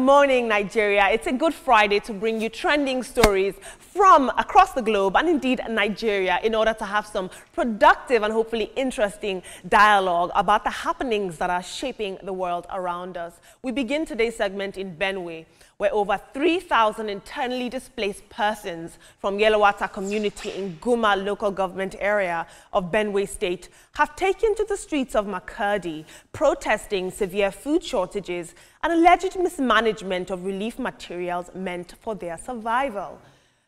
morning, Nigeria. It's a good Friday to bring you trending stories from across the globe and indeed Nigeria in order to have some productive and hopefully interesting dialogue about the happenings that are shaping the world around us. We begin today's segment in Benue, where over 3,000 internally displaced persons from Yelawata community in Guma local government area of Benue State have taken to the streets of Makurdi, protesting severe food shortages and alleged mismanagement of relief materials meant for their survival.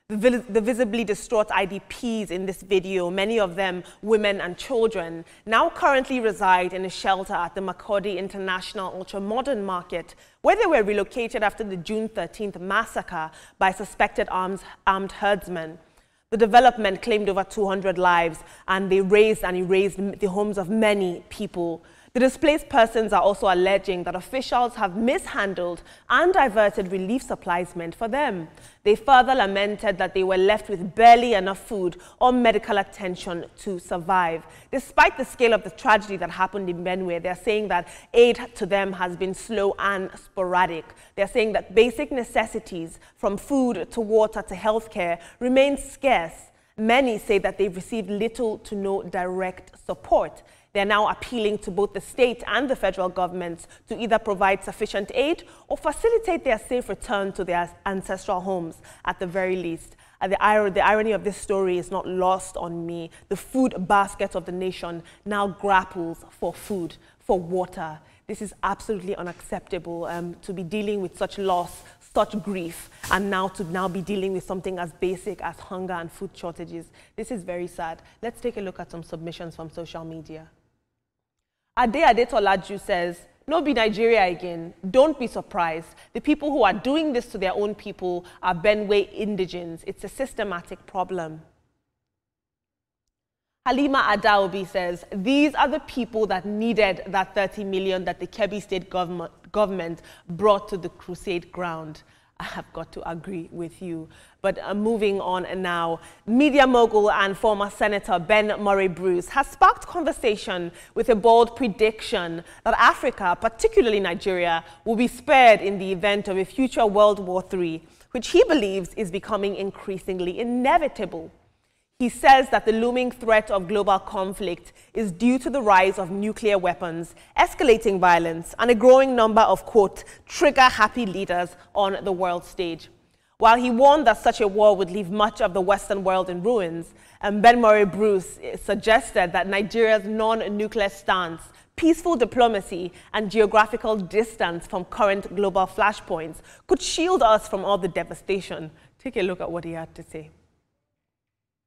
The visibly distraught IDPs in this video, many of them women and children, now currently reside in a shelter at the Makurdi International Ultra-Modern Market, where they were relocated after the June 13th massacre by suspected armed herdsmen. The development claimed over 200 lives, and they erased the homes of many people. The displaced persons are also alleging that officials have mishandled and diverted relief supplies meant for them. They further lamented that they were left with barely enough food or medical attention to survive. Despite the scale of the tragedy that happened in Benue, they're saying that aid to them has been slow and sporadic. They're saying that basic necessities, from food to water to healthcare, remain scarce. Many say that they've received little to no direct support. They're now appealing to both the state and the federal governments to either provide sufficient aid or facilitate their safe return to their ancestral homes at the very least. The irony of this story is not lost on me. The food basket of the nation now grapples for food, for water. This is absolutely unacceptable to be dealing with such loss, such grief, and now to be dealing with something as basic as hunger and food shortages. This is very sad. Let's take a look at some submissions from social media. Adetolaju says, "No be Nigeria again. Don't be surprised. The people who are doing this to their own people are Benue indigents. It's a systematic problem." Halima Adaobi says, "These are the people that needed that 30 million that the Kebbi State government brought to the crusade ground." I have got to agree with you. But moving on now, media mogul and former Senator Ben Murray-Bruce has sparked conversation with a bold prediction that Africa, particularly Nigeria, will be spared in the event of a future World War III, which he believes is becoming increasingly inevitable. He says that the looming threat of global conflict is due to the rise of nuclear weapons, escalating violence, and a growing number of, quote, trigger-happy leaders on the world stage. While he warned that such a war would leave much of the Western world in ruins, Ben Murray-Bruce suggested that Nigeria's non-nuclear stance, peaceful diplomacy, and geographical distance from current global flashpoints could shield us from all the devastation. Take a look at what he had to say.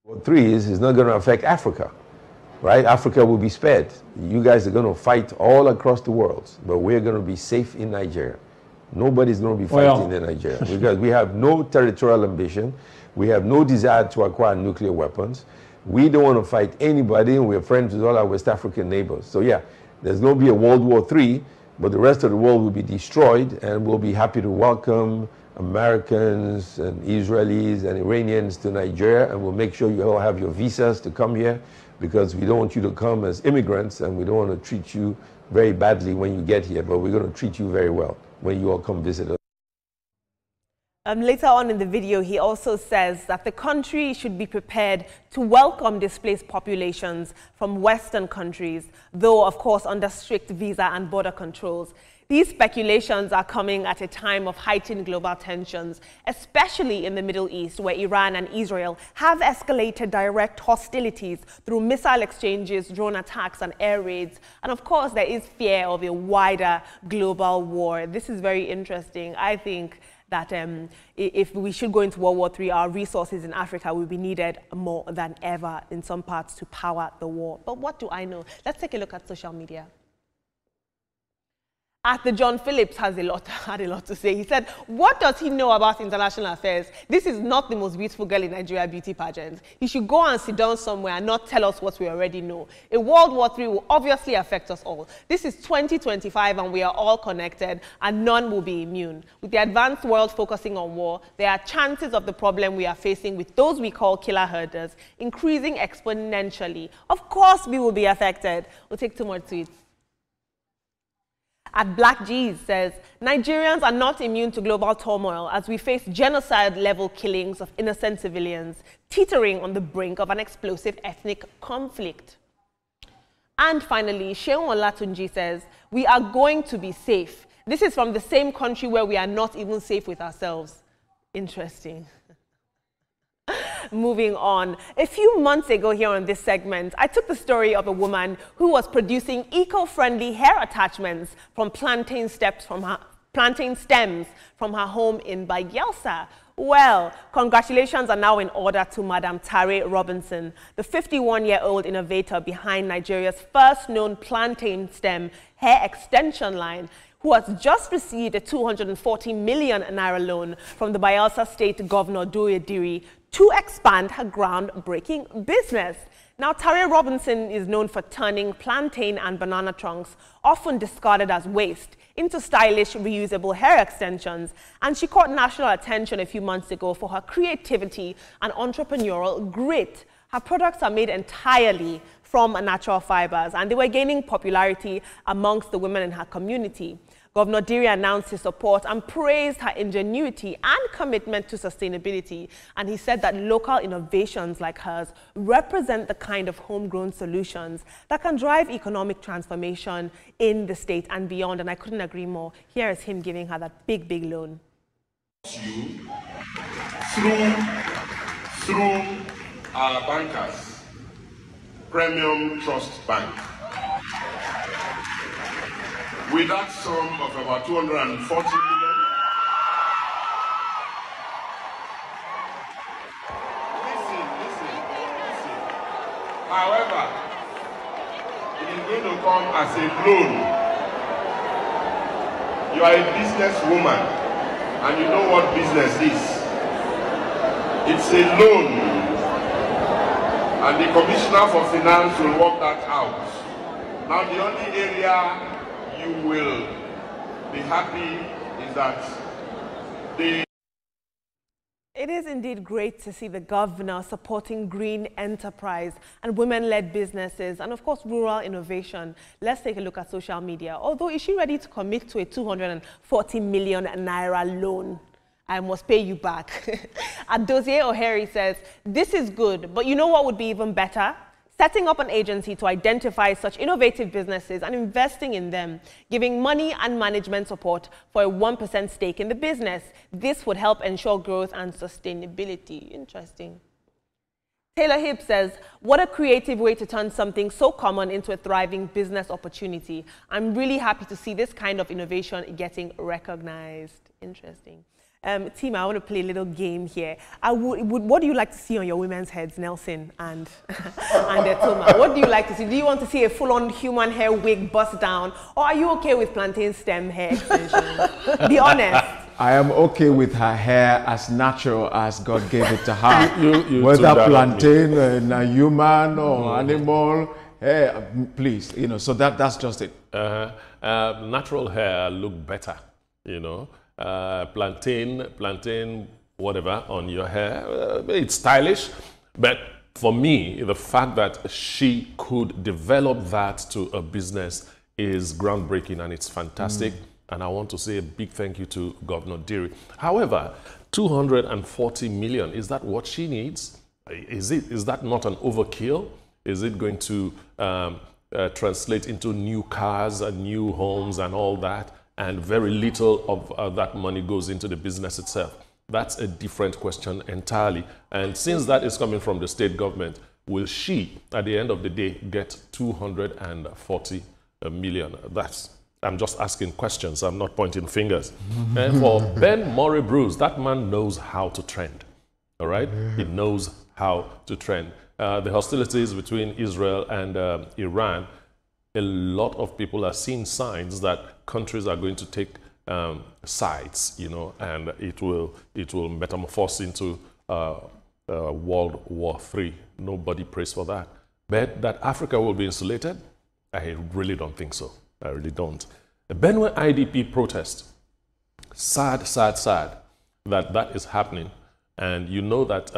What three is not going to affect Africa, right? Africa will be spared. You guys are going to fight all across the world, but we're going to be safe in Nigeria. Nobody's going to be fighting in Nigeria because we have no territorial ambition. We have no desire to acquire nuclear weapons. We don't want to fight anybody, and we're friends with all our West African neighbors. So yeah, there's going to be a World War III, but the rest of the world will be destroyed, and we'll be happy to welcome Americans and Israelis and Iranians to Nigeria, and we'll make sure you all have your visas to come here, because we don't want you to come as immigrants, and we don't want to treat you very badly when you get here, but we're going to treat you very well when you all come visit us. Later on in the video, he also says that the country should be prepared to welcome displaced populations from Western countries, though, of course, under strict visa and border controls. These speculations are coming at a time of heightened global tensions, especially in the Middle East, where Iran and Israel have escalated direct hostilities through missile exchanges, drone attacks, and air raids. And of course, there is fear of a wider global war. This is very interesting. I think that if we should go into World War III, our resources in Africa will be needed more than ever in some parts to power the war. But what do I know? Let's take a look at social media. John Phillips had a lot to say. He said, "What does he know about international affairs? This is not the most beautiful girl in Nigeria beauty pageant. He should go and sit down somewhere and not tell us what we already know. A World War III will obviously affect us all. This is 2025 and we are all connected, and none will be immune. With the advanced world focusing on war, there are chances of the problem we are facing with those we call killer herders increasing exponentially. Of course we will be affected." We'll take two more tweets. At Black G's says, Nigerians are not immune to global turmoil as we face genocide-level killings of innocent civilians, teetering on the brink of an explosive ethnic conflict. And finally, Sheon Olatunji says, we are going to be safe. This is from the same country where we are not even safe with ourselves. Interesting. Moving on. A few months ago here on this segment, I took the story of a woman who was producing eco-friendly hair attachments from plantain stems from her home in Bayelsa. Well, congratulations are now in order to Madam Tare Robinson, the 51-year-old innovator behind Nigeria's first known plantain stem hair extension line, who has just received a 240 million naira loan from the Bayelsa State Governor Diri to expand her groundbreaking business. Now, Tare Robinson is known for turning plantain and banana trunks, often discarded as waste, into stylish, reusable hair extensions, and she caught national attention a few months ago for her creativity and entrepreneurial grit. Her products are made entirely from natural fibers, and they were gaining popularity amongst the women in her community. Governor Diri announced his support and praised her ingenuity and commitment to sustainability. And he said that local innovations like hers represent the kind of homegrown solutions that can drive economic transformation in the state and beyond. And I couldn't agree more. Here is him giving her that big, big loan. Through our bankers, Premium Trust Bank. With that sum of about 240 million, listen. However, it is going to come as a loan. You are a businesswoman, and you know what business is. It's a loan, and the Commissioner for Finance will work that out. Now, the only area you will be happy is that It is indeed great to see the governor supporting green enterprise and women-led businesses and, of course, rural innovation. Let's take a look at social media. Although, is she ready to commit to a 240 million naira loan? I must pay you back. Adozie O'Hare says, this is good, but you know what would be even better? Setting up an agency to identify such innovative businesses and investing in them, giving money and management support for a 1% stake in the business. This would help ensure growth and sustainability. Interesting. Taylor Hibb says, what a creative way to turn something so common into a thriving business opportunity. I'm really happy to see this kind of innovation getting recognized. Interesting. Team, I want to play a little game here. What do you like to see on your women's heads, Nelson and Toma? What do you like to see? Do you want to see a full-on human hair wig bust down, or are you okay with plantain stem hair extension? Be honest. I am okay with her hair as natural as God gave it to her. Whether plantain, a human or animal, hair, please, you know. So that's just it. Natural hair look better, you know. Plantain, whatever on your hair, it's stylish. But for me, the fact that she could develop that to a business is groundbreaking, and it's fantastic. And I want to say a big thank you to Governor Diri. However, 240 million, is that what she needs? Is that not an overkill? Is it going to translate into new cars and new homes and all that? And very little of that money goes into the business itself. That's a different question entirely. And since that is coming from the state government, will she, at the end of the day, get 240 million? I'm just asking questions. I'm not pointing fingers. And for Ben Murray Bruce, that man knows how to trend. All right? He knows how to trend. The hostilities between Israel and Iran, a lot of people are seeing signs that countries are going to take sides, you know, and it will metamorphose into World War III. Nobody prays for that. But that Africa will be insulated, I really don't think so. I really don't. The Benue IDP protest, sad that is happening. And you know that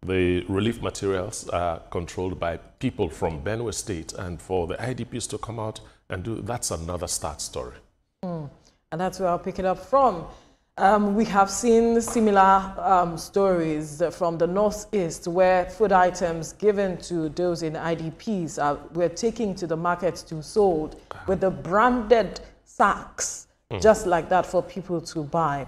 the relief materials are controlled by people from Benue State, and for the IDPs to come out and do, that's another sad story. And that's where I'll pick it up from. We have seen similar stories from the Northeast where food items given to those in IDPs were taken to the markets to be sold with the branded sacks, just like that for people to buy.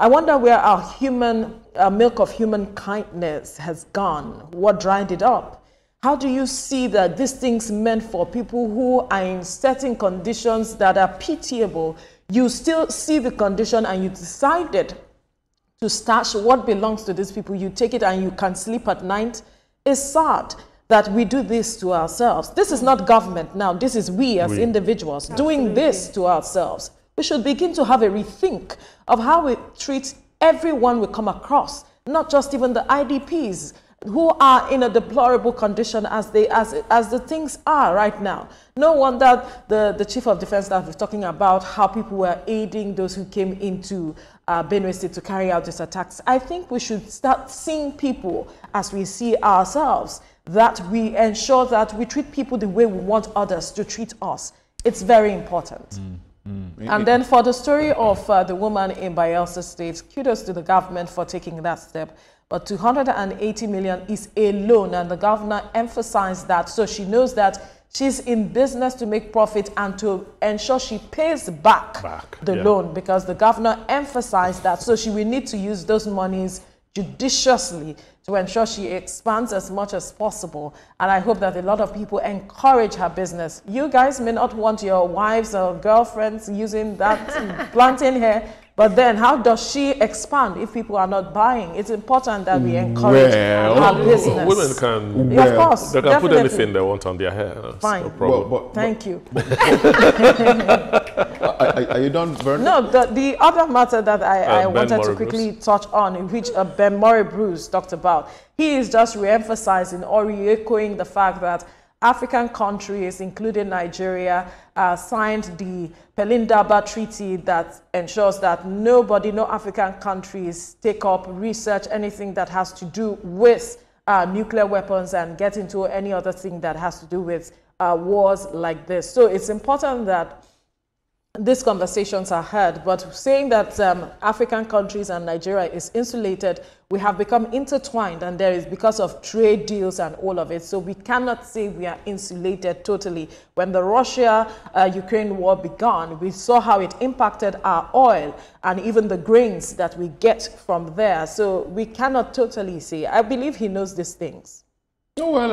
I wonder where our milk of human kindness has gone, what dried it up. How do you see that these things meant for people who are in certain conditions that are pitiable? You still see the condition and you decided to stash what belongs to these people. You take it and you can sleep at night. It's sad that we do this to ourselves. This is not government now. This is we as individuals doing this to ourselves. We should begin to have a rethink of how we treat everyone we come across, not just even the IDPs who are in a deplorable condition as the things are right now. No wonder the Chief of Defense Staff is talking about how people were aiding those who came into Benue State to carry out these attacks. I think we should start seeing people as we see ourselves, that we ensure that we treat people the way we want others to treat us. It's very important. And then for the story of the woman in Bayelsa State, kudos to the government for taking that step. But 280 million is a loan, and the governor emphasized that, so she knows that she's in business to make profit and to ensure she pays back the loan, because the governor emphasized that, so she will need to use those monies judiciously to ensure she expands as much as possible. And I hope that a lot of people encourage her business. You guys may not want your wives or girlfriends using that plantain hair, but then how does she expand if people are not buying? It's important that we encourage her business. Women can, of course, they can put anything they want on their hair. Fine. No problem. Thank you. Are you done, Vern? No, the other matter that I wanted to quickly touch on, which Ben Murray Bruce talked about, he is just re-emphasizing or re-echoing the fact that African countries, including Nigeria, signed the Pelindaba Treaty that ensures that no African countries take up research, anything that has to do with nuclear weapons and get into any other thing that has to do with wars like this. So it's important that these conversations are heard, but saying that African countries and Nigeria is insulated, we have become intertwined, and there is because of trade deals and all of it. So we cannot say we are insulated totally. When the Russia-Ukraine war began, we saw how it impacted our oil and even the grains that we get from there. So we cannot totally say. I believe he knows these things. Well,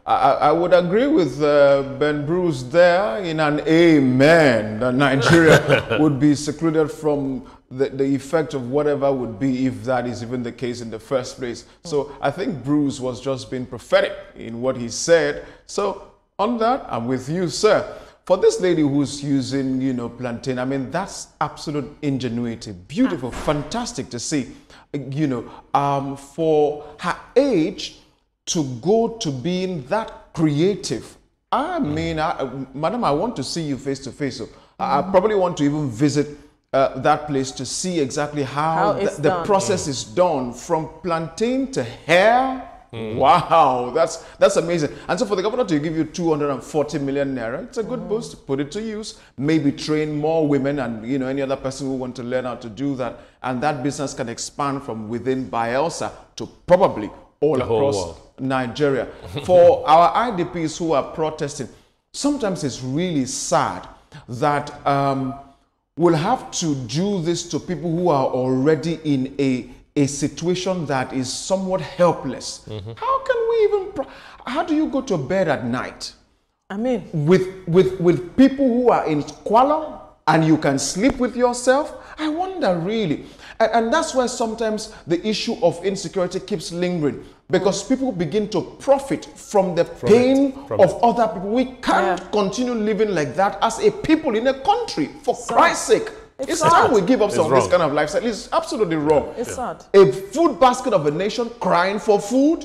I would agree with Ben Bruce there in an amen that Nigeria would be secluded from the effect of whatever would be, if that is even the case in the first place. So I think Bruce was just being prophetic in what he said. So on that, I'm with you, sir. For this lady who's using, plantain, I mean, that's absolute ingenuity. Beautiful, fantastic to see, for her age, to go to being that creative. I mean, madam, I want to see you face to face. So I probably want to even visit that place to see exactly how the process is done, from plantain to hair. Wow, that's amazing. And so for the governor to give you 240 million naira, it's a good boost. Put it to use. Maybe train more women and any other person who want to learn how to do that. And that business can expand from within Bayelsa to probably all across Nigeria. For our IDPs who are protesting, sometimes it's really sad that we'll have to do this to people who are already in a situation that is somewhat helpless. How can we even, how do you go to bed at night? I mean, with people who are in squalor and you can sleep with yourself? I wonder really. And that's why sometimes the issue of insecurity keeps lingering, because people begin to profit from the pain of other people. We can't continue living like that as a people in a country, for Christ's sake. It's time we give up some of this kind of lifestyle. It's absolutely wrong. It's sad. A food basket of a nation crying for food?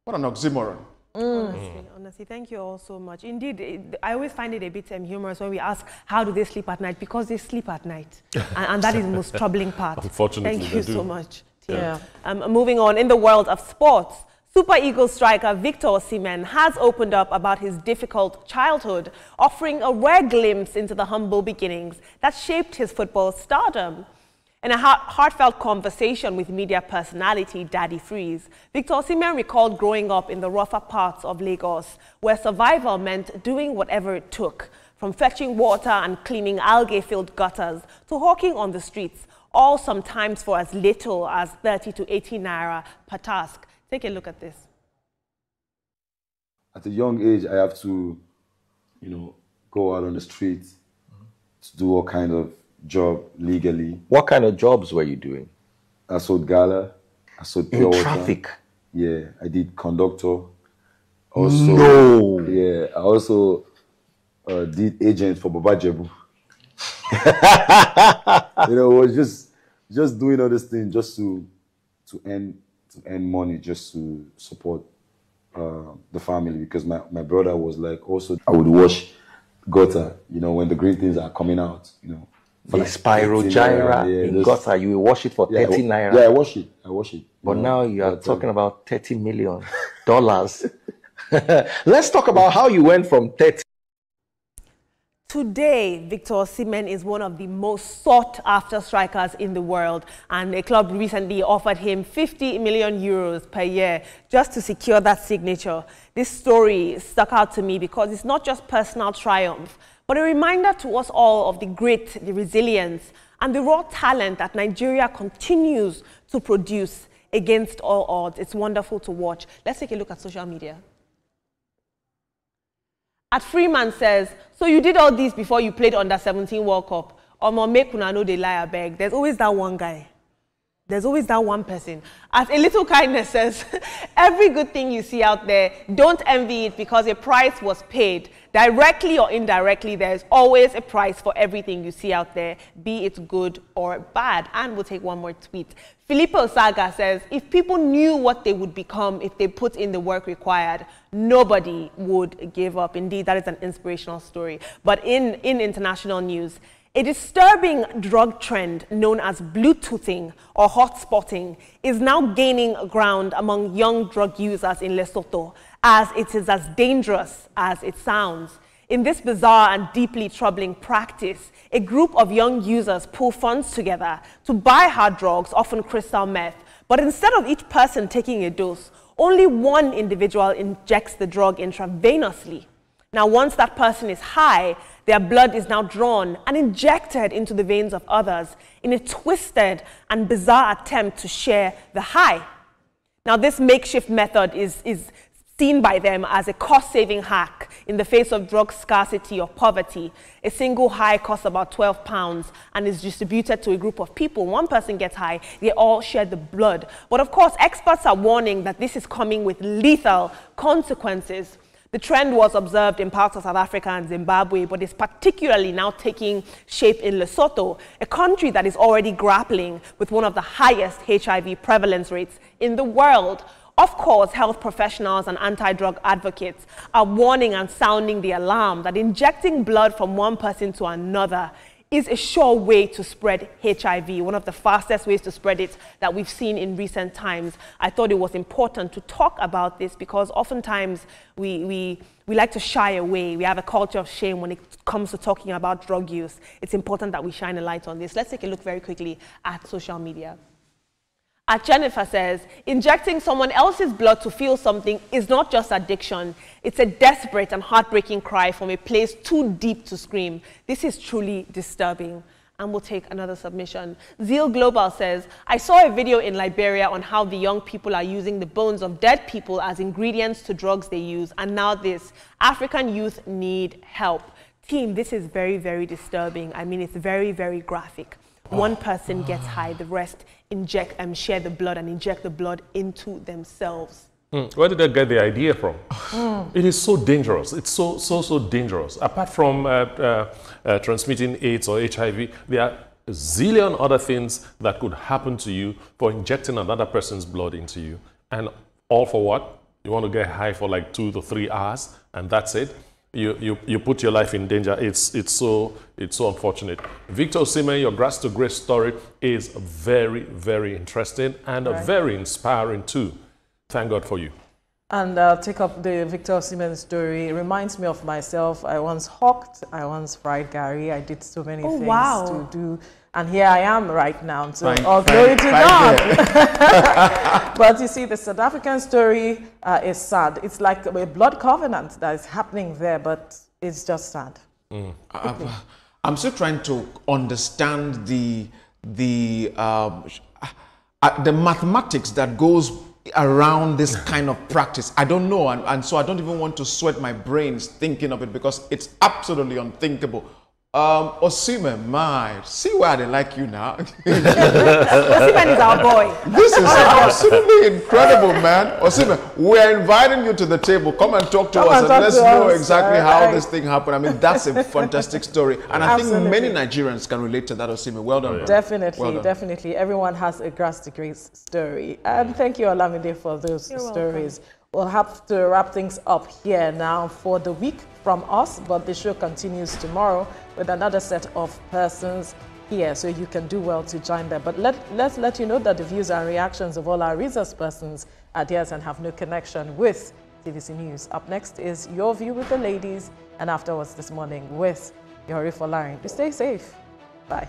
What an oxymoron. Honestly, thank you all so much. Indeed, I always find it a bit humorous when we ask, how do they sleep at night? Because they sleep at night. and that is the most troubling part. Unfortunately, thank you so much. Yeah. Moving on, in the world of sports, Super Eagles striker Victor Osimhen has opened up about his difficult childhood, offering a rare glimpse into the humble beginnings that shaped his football stardom. In a heartfelt conversation with media personality Daddy Freeze, Victor Osimhen recalled growing up in the rougher parts of Lagos, where survival meant doing whatever it took, from fetching water and cleaning algae-filled gutters to hawking on the streets, all sometimes for as little as 30 to 80 naira per task. Take a look at this. At a young age, I have to, go out on the streets to do all kinds of job legally. What kind of jobs were you doing? I sold gala. I sold pure water. Traffic? Yeah, I did conductor. Also, no. Yeah, I also did agent for Baba Jebu. It was just doing all this thing just to earn money, just to support the family, because my brother was like, also I would wash gutter, when the green things are coming out, For the Spirogyra in gutter, you will wash it for 30 naira. Yeah, I wash it. But now you are talking about $30 million. Let's talk about how you went from 30. Today, Victor Osimhen is one of the most sought-after strikers in the world, and a club recently offered him 50 million euros per year just to secure that signature. This story stuck out to me because it's not just personal triumph, but a reminder to us all of the grit, the resilience, and the raw talent that Nigeria continues to produce against all odds. It's wonderful to watch. Let's take a look at social media. At Freeman says, so you did all this before you played under 17 World Cup. Omo, make una no dey lie abeg. There's always that one guy. There's always that one person. As A Little Kindness says, every good thing you see out there, don't envy it because a price was paid. Directly or indirectly, there's always a price for everything you see out there, be it good or bad. And we'll take one more tweet. Filippo Saga says, if people knew what they would become if they put in the work required, nobody would give up. Indeed, that is an inspirational story. But in international news, a disturbing drug trend known as Bluetoothing or hotspotting is now gaining ground among young drug users in Lesotho, as it is as dangerous as it sounds. In this bizarre and deeply troubling practice, a group of young users pull funds together to buy hard drugs, often crystal meth. But instead of each person taking a dose, only one individual injects the drug intravenously. Now, once that person is high, their blood is now drawn and injected into the veins of others in a twisted and bizarre attempt to share the high. Now, this makeshift method is seen by them as a cost-saving hack in the face of drug scarcity or poverty. A single high costs about £12 and is distributed to a group of people. One person gets high, they all share the blood. But of course, experts are warning that this is coming with lethal consequences. The trend was observed in parts of South Africa and Zimbabwe, but is particularly now taking shape in Lesotho, a country that is already grappling with one of the highest HIV prevalence rates in the world. Of course, health professionals and anti-drug advocates are warning and sounding the alarm that injecting blood from one person to another is a sure way to spread HIV, one of the fastest ways to spread it that we've seen in recent times. I thought it was important to talk about this because oftentimes we like to shy away. We have a culture of shame when it comes to talking about drug use. It's important that we shine a light on this. Let's take a look very quickly at social media. Jennifer says, injecting someone else's blood to feel something is not just addiction. It's a desperate and heartbreaking cry from a place too deep to scream. This is truly disturbing. And we'll take another submission. Zeal Global says, I saw a video in Liberia on how the young people are using the bones of dead people as ingredients to drugs they use. And now this, African youth need help. Team, this is very, very disturbing. I mean, it's very, very graphic. One person gets high, the rest share the blood and inject the blood into themselves. Where did they get the idea from? It is so dangerous. It's so dangerous. Apart from transmitting AIDS or HIV, there are a zillion other things that could happen to you for injecting another person's blood into you. And all for what? You want to get high for like 2 to 3 hours, and that's it. You put your life in danger. It's so unfortunate. Victor Osimhen, your grass to grace story is very, very interesting and very inspiring too. Thank God for you. And take up the Victor Osimhen story. It reminds me of myself. I once hawked, I once fried Gary. I did so many things to do. And here I am right now. So all glory to God. But you see, the South African story is sad. It's like a blood covenant that is happening there, but it's just sad. I'm still trying to understand the mathematics that goes around this kind of practice. I don't know, and so I don't even want to sweat my brains thinking of it because it's absolutely unthinkable. Osimhen, see why they like you now. Osimhen is our boy. This is absolutely incredible, man. Osimhen, we're inviting you to the table. Come and talk to us and let's know exactly how this thing happened. I mean, that's a fantastic story. And I think many Nigerians can relate to that, Osimhen. Well done, bro. Definitely, well done. Definitely. Everyone has a grass to grace story. And thank you, Olamide, for those stories. Welcome. We'll have to wrap things up here now for the week from us, but the show continues tomorrow with another set of persons here, so you can do well to join them. But let's let you know that the views and reactions of all our resource persons are theirs and have no connection with TVC News. Up next is Your View with the Ladies, and afterwards this morning with Yori Folarin. Stay safe. Bye.